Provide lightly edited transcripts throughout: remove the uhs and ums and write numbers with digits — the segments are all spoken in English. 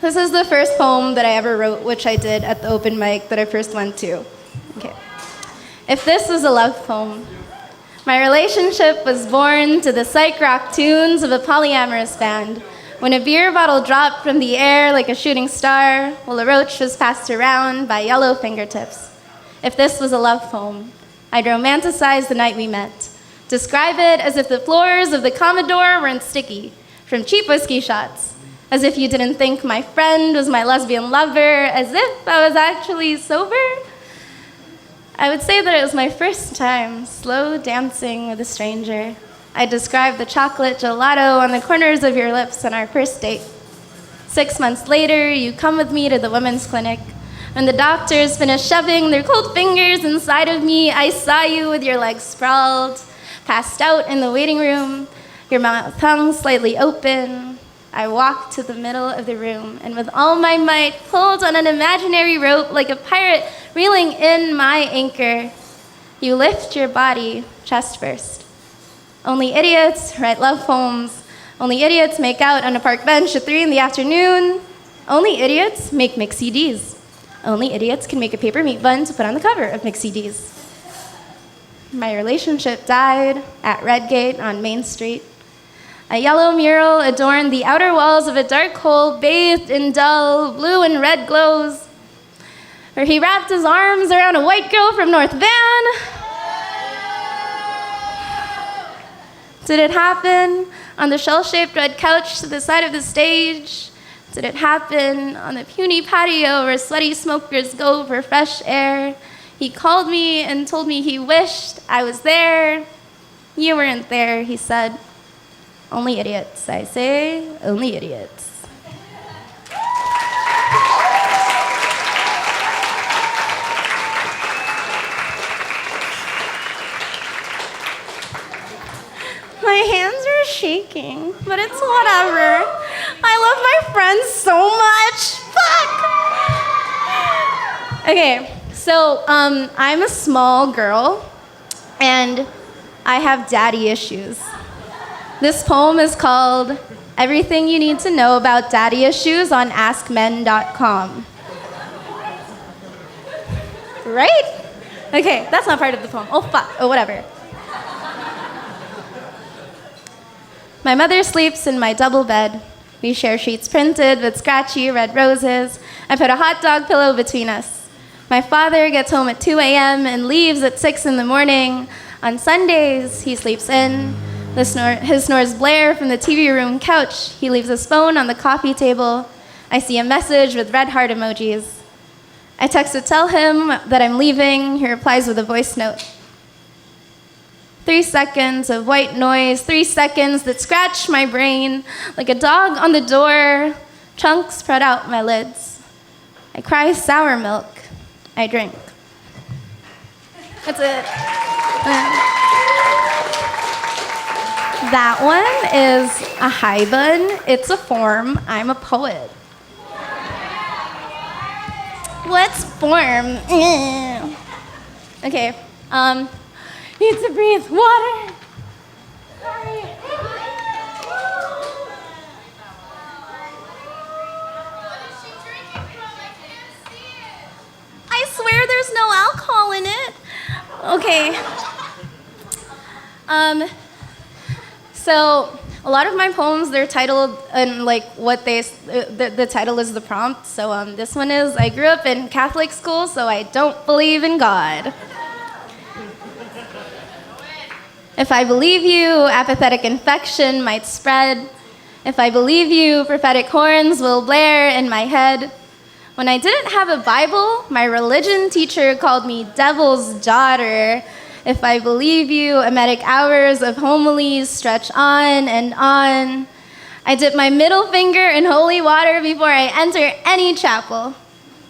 This is the first poem that I ever wrote, which I did at the open mic that I first went to. Okay. If this was a love poem, my relationship was born to the psych rock tunes of a polyamorous band. When a beer bottle dropped from the air like a shooting star, while a roach was passed around by yellow fingertips. If this was a love poem, I'd romanticize the night we met. Describe it as if the floors of the Commodore weren't sticky from cheap whiskey shots. As if you didn't think my friend was my lesbian lover, as if I was actually sober. I would say that it was my first time slow dancing with a stranger. I described the chocolate gelato on the corners of your lips on our first date. 6 months later, you come with me to the women's clinic. When the doctors finished shoving their cold fingers inside of me, I saw you with your legs sprawled, passed out in the waiting room, your mouth hung slightly open. I walked to the middle of the room and with all my might pulled on an imaginary rope like a pirate reeling in my anchor. You lift your body chest first. Only idiots write love poems. Only idiots make out on a park bench at 3 in the afternoon. Only idiots make mix CDs. Only idiots can make a paper meat bun to put on the cover of mix CDs. My relationship died at Redgate on Main Street. A yellow mural adorned the outer walls of a dark hole bathed in dull blue and red glows, where he wrapped his arms around a white girl from North Van. Did it happen on the shell-shaped red couch to the side of the stage? Did it happen on the puny patio where sweaty smokers go for fresh air? He called me and told me he wished I was there. You weren't there, he said. Only idiots, I say, only idiots. My hands are shaking, but it's whatever. I love my friends so much. Fuck! Okay, so I'm a small girl, and I have daddy issues. This poem is called Everything You Need to Know About Daddy Issues on AskMen.com. Right? Okay, that's not part of the poem. Oh, fuck. Oh, whatever. My mother sleeps in my double bed. We share sheets printed with scratchy red roses. I put a hot dog pillow between us. My father gets home at 2 a.m. and leaves at 6 in the morning. On Sundays, he sleeps in. His snores blare from the TV room couch. He leaves his phone on the coffee table. I see a message with red heart emojis. I text to tell him that I'm leaving. He replies with a voice note. 3 seconds of white noise, 3 seconds that scratch my brain like a dog on the door. Chunks spread out my lids. I cry sour milk. I drink. That's it. That one is a high bun. It's a form. I'm a poet. What's form? Okay. Need to breathe. Water. Sorry. I swear there's no alcohol in it. Okay. So a lot of my poems, they're titled and like what the title is the prompt. So this one is, I grew up in Catholic school, so I don't believe in God. If I believe you, apathetic infection might spread. If I believe you, prophetic horns will blare in my head. When I didn't have a Bible, my religion teacher called me devil's daughter. If I believe you, emetic hours of homilies stretch on and on. I dip my middle finger in holy water before I enter any chapel.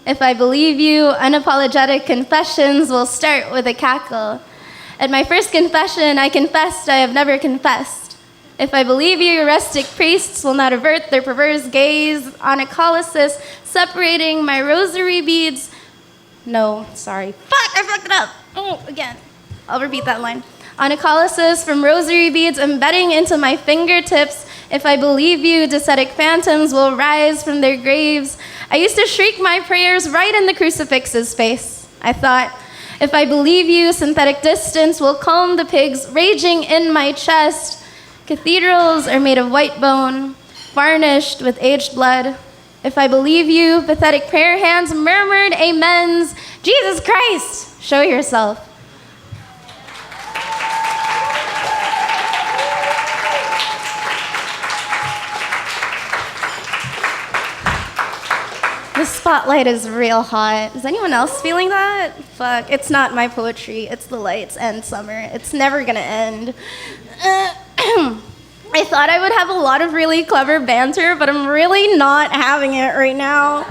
If I believe you, unapologetic confessions will start with a cackle. At my first confession, I confessed I have never confessed. If I believe you, rustic priests will not avert their perverse gaze on a colossus separating my rosary beads. No, sorry. Fuck, I fucked it up. Oh, again. I'll repeat that line. Onycholysis from rosary beads embedding into my fingertips. If I believe you, ascetic phantoms will rise from their graves. I used to shriek my prayers right in the crucifix's face. I thought, if I believe you, synthetic distance will calm the pigs raging in my chest. Cathedrals are made of white bone, varnished with aged blood. If I believe you, pathetic prayer hands murmured amens. Jesus Christ, show yourself. The spotlight is real hot. Is anyone else feeling that? Fuck, it's not my poetry, it's the lights and summer. It's never gonna end. I thought I would have a lot of really clever banter, but I'm really not having it right now.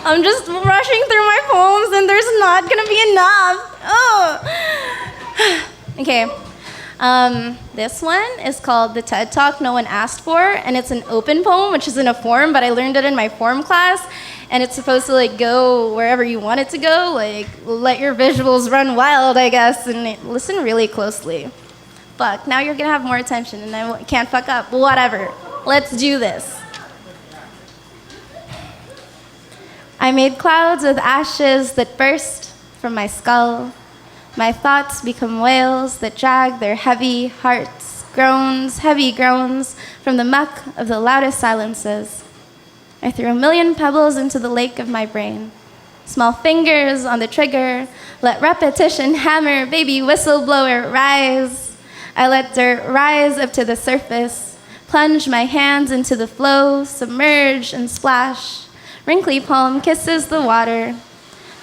I'm just rushing through my poems and there's not gonna be enough. Oh. Okay, this one is called The TED Talk No One Asked For, and it's an open poem, which isn't a form, but I learned it in my form class, and it's supposed to like go wherever you want it to go, like let your visuals run wild, I guess, and listen really closely. Fuck, now you're gonna have more attention and I can't fuck up. Whatever, let's do this. I made clouds with ashes that burst from my skull. My thoughts become whales that drag their heavy hearts, groans, heavy groans, from the muck of the loudest silences. I threw a million pebbles into the lake of my brain. Small fingers on the trigger, let repetition hammer, baby whistleblower, rise. I let dirt rise up to the surface, plunge my hands into the flow, submerge and splash. Wrinkly palm kisses the water.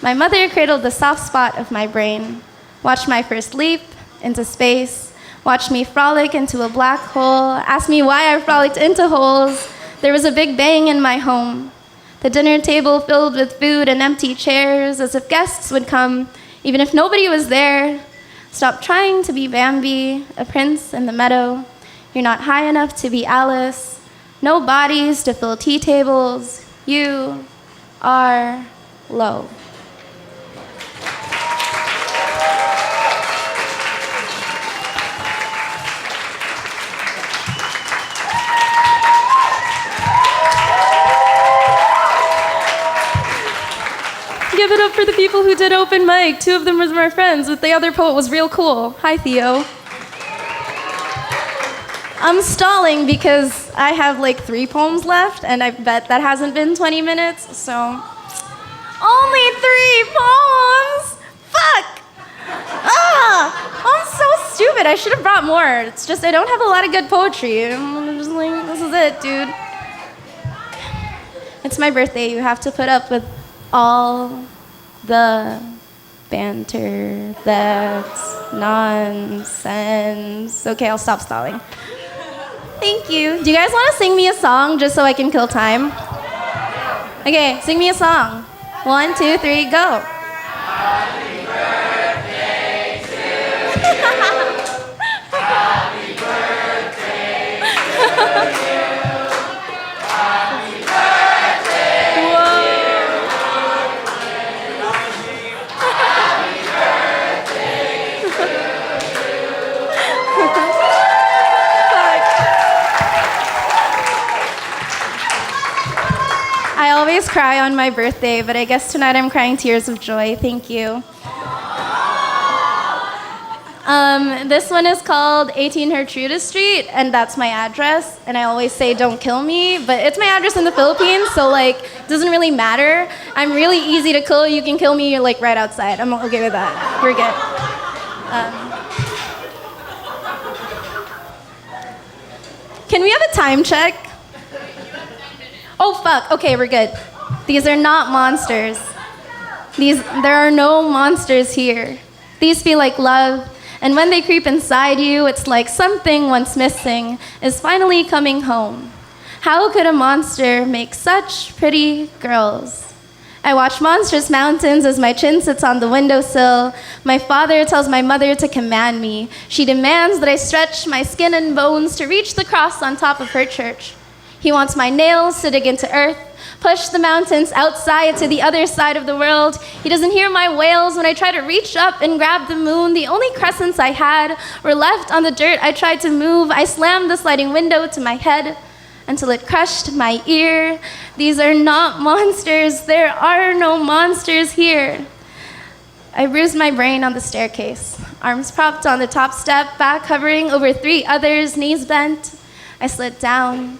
My mother cradled the soft spot of my brain. Watch my first leap into space. Watch me frolic into a black hole. Ask me why I frolicked into holes. There was a big bang in my home. The dinner table filled with food and empty chairs, as if guests would come, even if nobody was there. Stop trying to be Bambi, a prince in the meadow. You're not high enough to be Alice. No bodies to fill tea tables. You are low. Give it up for the people who did open mic. 2 of them were my friends, but the other poet was real cool. Hi, Theo. I'm stalling because I have like 3 poems left, and I bet that hasn't been 20 minutes, so. Only 3 poems? Fuck! I'm so stupid. I should have brought more. It's just I don't have a lot of good poetry. I'm just like, this is it, dude. It's my birthday. You have to put up with all the banter that's nonsense. Okay, I'll stop stalling. Thank you. Do you guys want to sing me a song just so I can kill time? Okay, sing me a song. 1, 2, 3, go. Happy birthday to you. Happy birthday to you. I always cry on my birthday, but I guess tonight I'm crying tears of joy. Thank you. This one is called 18 Gertrudis Street, and that's my address. And I always say, don't kill me, but it's my address in the Philippines, so like, it doesn't really matter. I'm really easy to kill. You can kill me, you're like right outside. I'm okay with that. We're good. Can we have a time check? Oh, fuck. Okay, we're good. These are not monsters. There are no monsters here. These feel like love, and when they creep inside you, it's like something once missing is finally coming home. How could a monster make such pretty girls? I watch monstrous mountains as my chin sits on the windowsill. My father tells my mother to command me. She demands that I stretch my skin and bones to reach the cross on top of her church. He wants my nails to dig into earth, push the mountains outside to the other side of the world. He doesn't hear my wails when I try to reach up and grab the moon. The only crescents I had were left on the dirt I tried to move. I slammed the sliding window to my head until it crushed my ear. These are not monsters. There are no monsters here. I bruised my brain on the staircase, arms propped on the top step, back hovering over 3 others, knees bent. I slid down.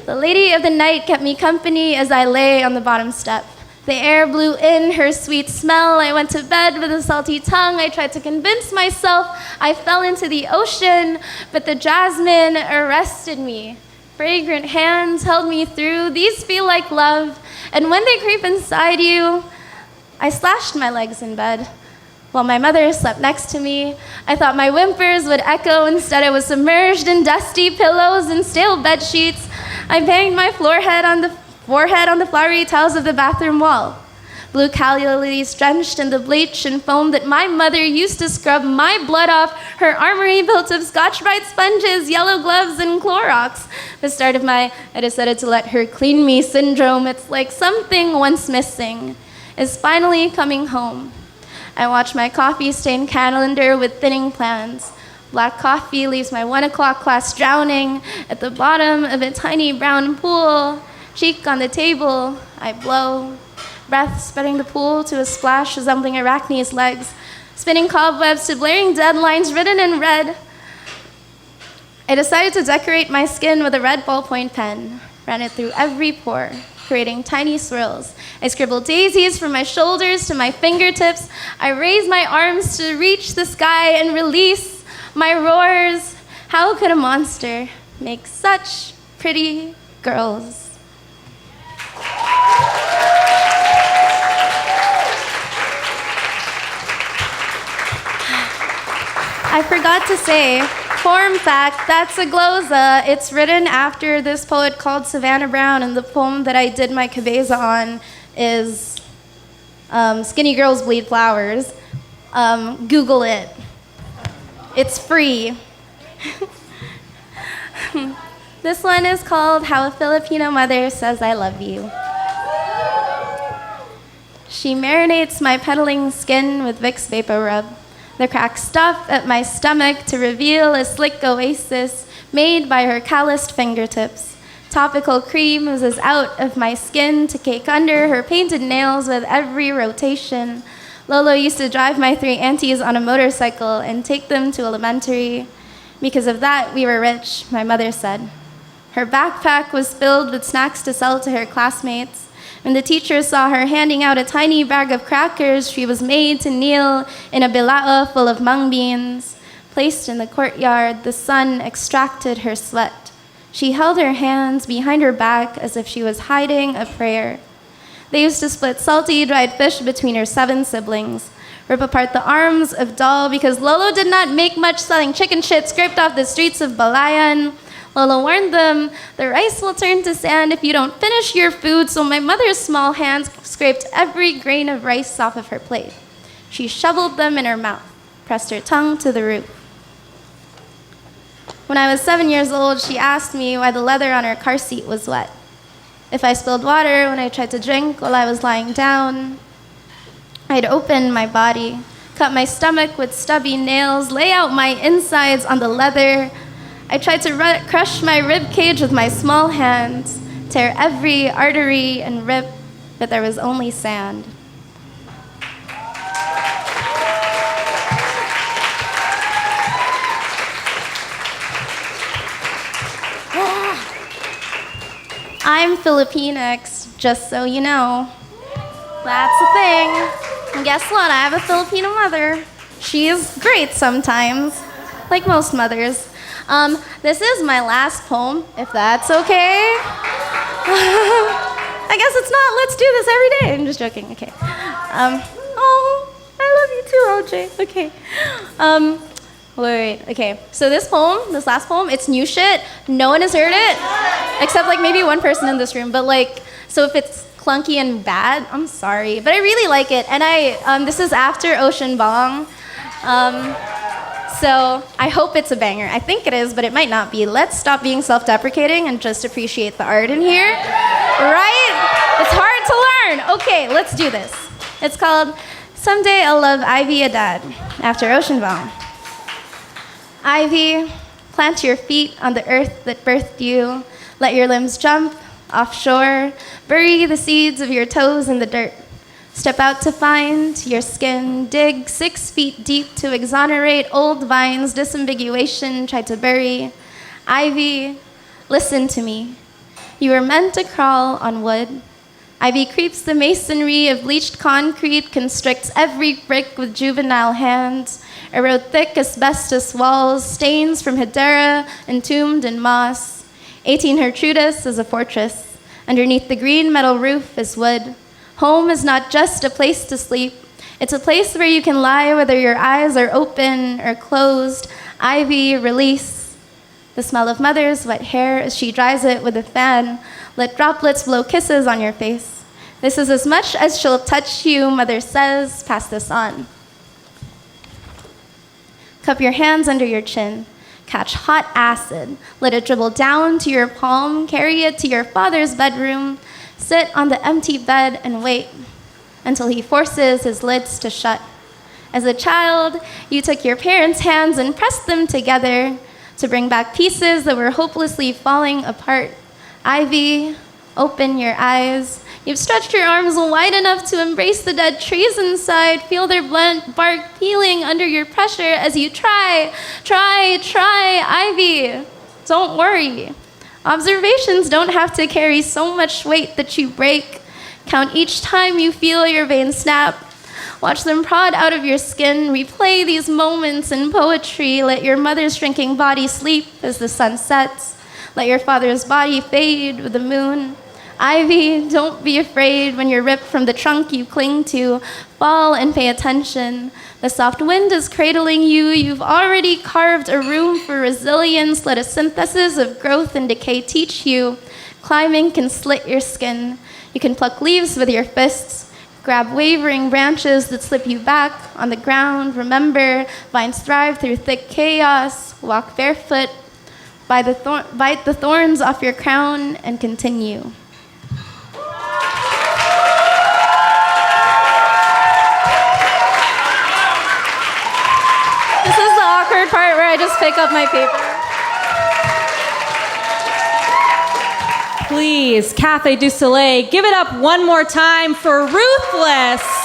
The lady of the night kept me company as I lay on the bottom step. The air blew in her sweet smell. I went to bed with a salty tongue. I tried to convince myself I fell into the ocean, but the jasmine arrested me. Fragrant hands held me through. These feel like love, and when they creep inside you, I slashed my legs in bed while my mother slept next to me. I thought my whimpers would echo. Instead, I was submerged in dusty pillows and stale bed sheets. I banged my forehead on the flowery tiles of the bathroom wall. Blue calla lilies drenched in the bleach and foam that my mother used to scrub my blood off. Her armory built of Scotch-Brite sponges, yellow gloves, and Clorox. The start of my "I decided to let her clean me" syndrome. It's like something once missing is finally coming home. I watch my coffee-stained calendar with thinning plans. Black coffee leaves my 1 o'clock class drowning at the bottom of a tiny brown pool. Cheek on the table, I blow. Breath spreading the pool to a splash resembling Arachne's legs, spinning cobwebs to blaring deadlines written in red. I decided to decorate my skin with a red ballpoint pen, ran it through every pore, creating tiny swirls. I scribbled daisies from my shoulders to my fingertips. I raised my arms to reach the sky and release my roars. How could a monster make such pretty girls? I forgot to say, form fact, that's a glosa. It's written after this poet called Savannah Brown, and the poem that I did my cabeza on is Skinny Girls Bleed Flowers. Google it. It's free. This one is called How a Filipino Mother Says I Love You. She marinates my pedaling skin with Vicks Vapor Rub. The cracked stuff at my stomach to reveal a slick oasis made by her calloused fingertips. Topical cream oozes out of my skin to cake under her painted nails with every rotation. Lolo used to drive my 3 aunties on a motorcycle and take them to elementary. Because of that, we were rich, my mother said. Her backpack was filled with snacks to sell to her classmates. When the teacher saw her handing out a tiny bag of crackers, she was made to kneel in a bilao full of mung beans. Placed in the courtyard, the sun extracted her sweat. She held her hands behind her back as if she was hiding a prayer. They used to split salty, dried fish between her 7 siblings, rip apart the arms of doll because Lolo did not make much selling chicken shit scraped off the streets of Balayan. Lolo warned them, the rice will turn to sand if you don't finish your food, so my mother's small hands scraped every grain of rice off of her plate. She shoveled them in her mouth, pressed her tongue to the roof. When I was 7 years old, she asked me why the leather on her car seat was wet. If I spilled water when I tried to drink while I was lying down, I'd open my body, cut my stomach with stubby nails, lay out my insides on the leather. I tried to crush my rib cage with my small hands, tear every artery and rip, but there was only sand. I'm Filipinx, just so you know. That's the thing. And guess what? I have a Filipino mother. She is great sometimes, like most mothers. This is my last poem, if that's okay. I guess it's not. Let's do this every day. I'm just joking. Okay. Oh, I love you too, LJ. Okay. Wait. Okay. So this last poem, it's new shit. No one has heard it, except like maybe one person in this room. But like, so if it's clunky and bad, I'm sorry. But I really like it, and this is after Ocean Bong. So I hope it's a banger. I think it is, but it might not be. Let's stop being self-deprecating and just appreciate the art in here. Right? It's Okay, let's do this. It's called Someday I'll Love Ivy a Dad, after Oceanbaum. Ivy, plant your feet on the earth that birthed you. Let your limbs jump offshore. Bury the seeds of your toes in the dirt. Step out to find your skin. Dig 6 feet deep to exonerate old vines disambiguation tried to bury. Ivy, listen to me. You were meant to crawl on wood. Ivy creeps the masonry of bleached concrete, constricts every brick with juvenile hands, erode thick asbestos walls, stains from Hedera entombed in moss. 18 Gertrudis is a fortress. Underneath the green metal roof is wood. Home is not just a place to sleep. It's a place where you can lie whether your eyes are open or closed. Ivy, release. The smell of mother's wet hair as she dries it with a fan. Let droplets blow kisses on your face. This is as much as she'll touch you, mother says. Pass this on. Cup your hands under your chin. Catch hot acid. Let it dribble down to your palm. Carry it to your father's bedroom. Sit on the empty bed and wait until he forces his lids to shut. As a child, you took your parents' hands and pressed them together to bring back pieces that were hopelessly falling apart. Ivy, open your eyes. You've stretched your arms wide enough to embrace the dead trees inside. Feel their blunt bark peeling under your pressure as you try. Ivy, don't worry. Observations don't have to carry so much weight that you break. Count each time you feel your veins snap. Watch them prod out of your skin. Replay these moments in poetry. Let your mother's shrinking body sleep as the sun sets. Let your father's body fade with the moon. Ivy, don't be afraid when you're ripped from the trunk you cling to. Fall and pay attention. The soft wind is cradling you. You've already carved a room for resilience. Let a synthesis of growth and decay teach you. Climbing can slit your skin. You can pluck leaves with your fists. Grab wavering branches that slip you back on the ground. Remember, vines thrive through thick chaos. Walk barefoot. Bite the thorns off your crown and continue. This is the awkward part where I just pick up my paper. Please, Cafe Deux Soleils, give it up one more time for Ruthless.